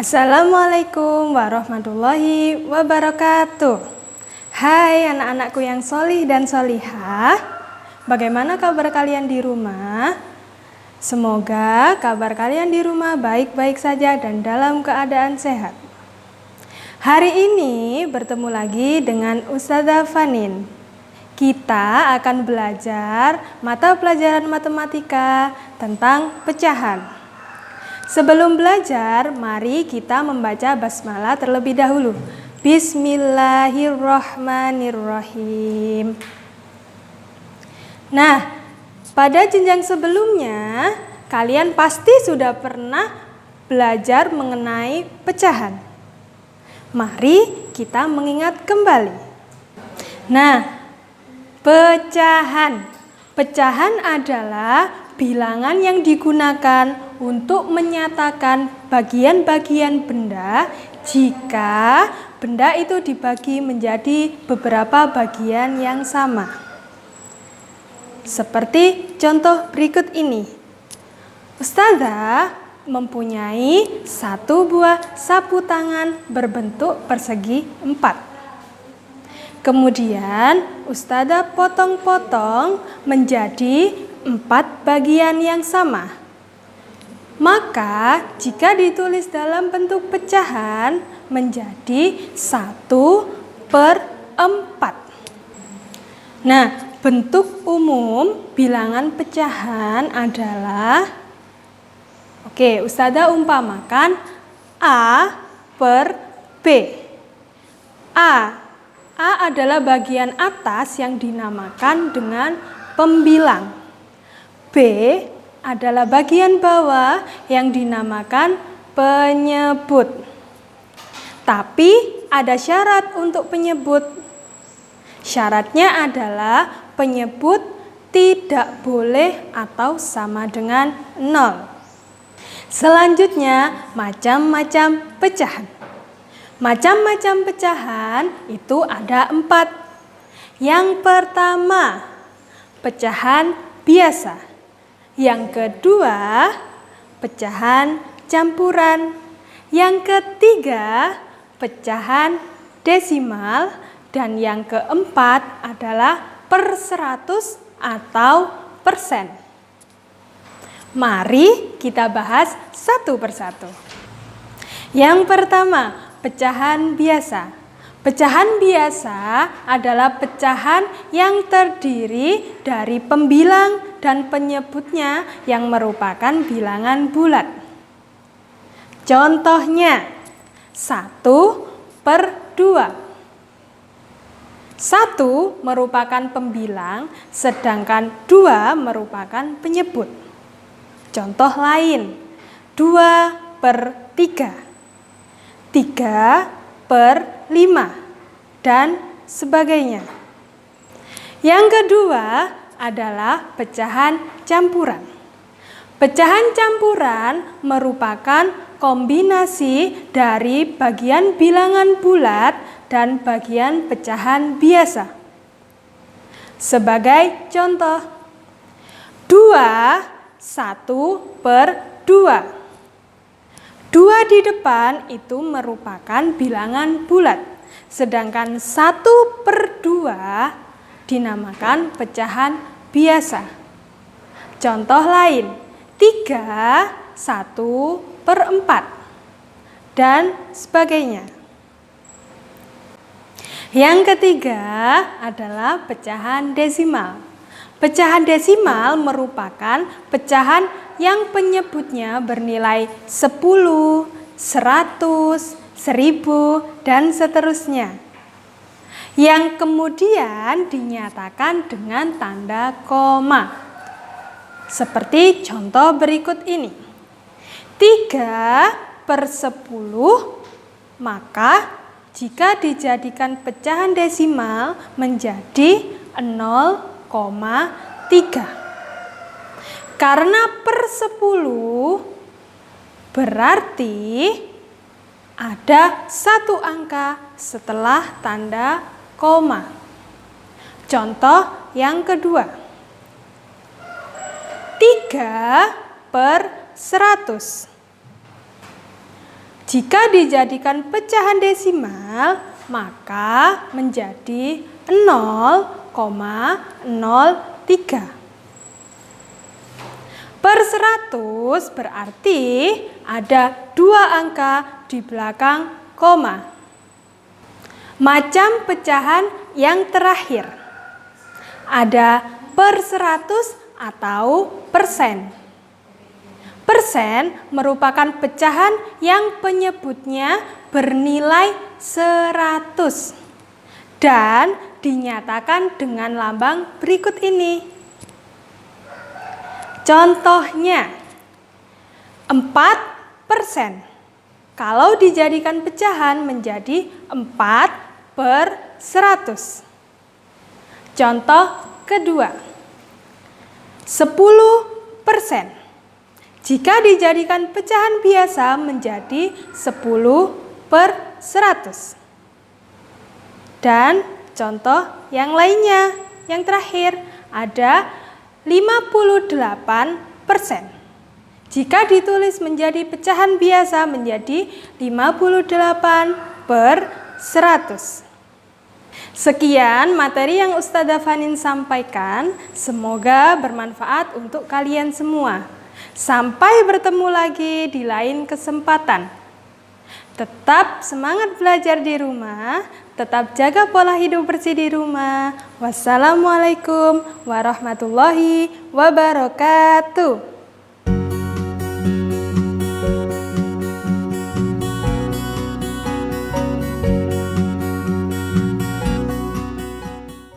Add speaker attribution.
Speaker 1: Assalamualaikum warahmatullahi wabarakatuh. Hai anak-anakku yang solih dan solihah, bagaimana kabar kalian di rumah? Semoga kabar kalian di rumah baik-baik saja dan dalam keadaan sehat. Hari ini bertemu lagi dengan Ustazah Fanin. Kita akan belajar mata pelajaran matematika tentang pecahan. Sebelum belajar, mari kita membaca basmalah terlebih dahulu. Bismillahirrahmanirrahim. Nah, pada jenjang sebelumnya, kalian pasti sudah pernah belajar mengenai pecahan. Mari kita mengingat kembali. Nah, pecahan. Pecahan adalah bilangan yang digunakan untuk menyatakan bagian-bagian benda jika benda itu dibagi menjadi beberapa bagian yang sama. Seperti contoh berikut ini. Ustazah mempunyai satu buah sapu tangan berbentuk persegi 4. Kemudian Ustazah potong-potong menjadi 4 bagian yang sama. Maka jika ditulis dalam bentuk pecahan menjadi 1/4. Nah, bentuk umum bilangan pecahan adalah, Ustazah umpamakan A per B. A adalah bagian atas yang dinamakan dengan pembilang. B adalah bagian bawah yang dinamakan penyebut. Tapi ada syarat untuk penyebut. Syaratnya adalah penyebut tidak boleh atau sama dengan 0. Selanjutnya, macam-macam pecahan. Macam-macam pecahan itu ada 4. Yang pertama, pecahan biasa. Yang kedua, pecahan campuran. Yang ketiga, pecahan desimal. Dan yang keempat adalah per 100 atau persen. Mari kita bahas satu persatu. Yang pertama, pecahan biasa. Pecahan biasa adalah pecahan yang terdiri dari pembilang dan penyebutnya yang merupakan bilangan bulat. Contohnya, 1/2. 1 merupakan pembilang, sedangkan 2 merupakan penyebut. Contoh lain, 2/3. 3/5 dan sebagainya. Yang kedua adalah pecahan campuran. Pecahan campuran merupakan kombinasi dari bagian bilangan bulat dan bagian pecahan biasa. Sebagai contoh, 1/2. 2 di depan itu merupakan bilangan bulat, sedangkan 1/2 dinamakan pecahan biasa. Contoh lain, 3/1/4 dan sebagainya. Yang ketiga adalah pecahan desimal. Pecahan desimal merupakan pecahan yang penyebutnya bernilai 10, 100, 1000, dan seterusnya. Yang kemudian dinyatakan dengan tanda koma. Seperti contoh berikut ini. 3/10, maka jika dijadikan pecahan desimal menjadi 0,3. Karena per 10 berarti ada satu angka setelah tanda koma. Contoh yang kedua. 3/100. Jika dijadikan pecahan desimal, maka menjadi 0,03. Per 100 berarti ada 2 angka di belakang koma. Macam pecahan yang terakhir. Ada per 100 atau persen. Persen merupakan pecahan yang penyebutnya bernilai 100 dan dinyatakan dengan lambang berikut ini. Contohnya, 4%. Kalau dijadikan pecahan menjadi 4 per 100. Contoh kedua, 10%. Jika dijadikan pecahan biasa menjadi 10 per 100. Dan contoh yang lainnya, yang terakhir ada 58%. Jika ditulis menjadi pecahan biasa menjadi 58 per 100. Sekian materi yang Ustazah Fanin sampaikan, semoga bermanfaat untuk kalian semua. Sampai bertemu lagi di lain kesempatan. Tetap semangat belajar di rumah, tetap jaga pola hidup bersih di rumah. Wassalamualaikum warahmatullahi wabarakatuh.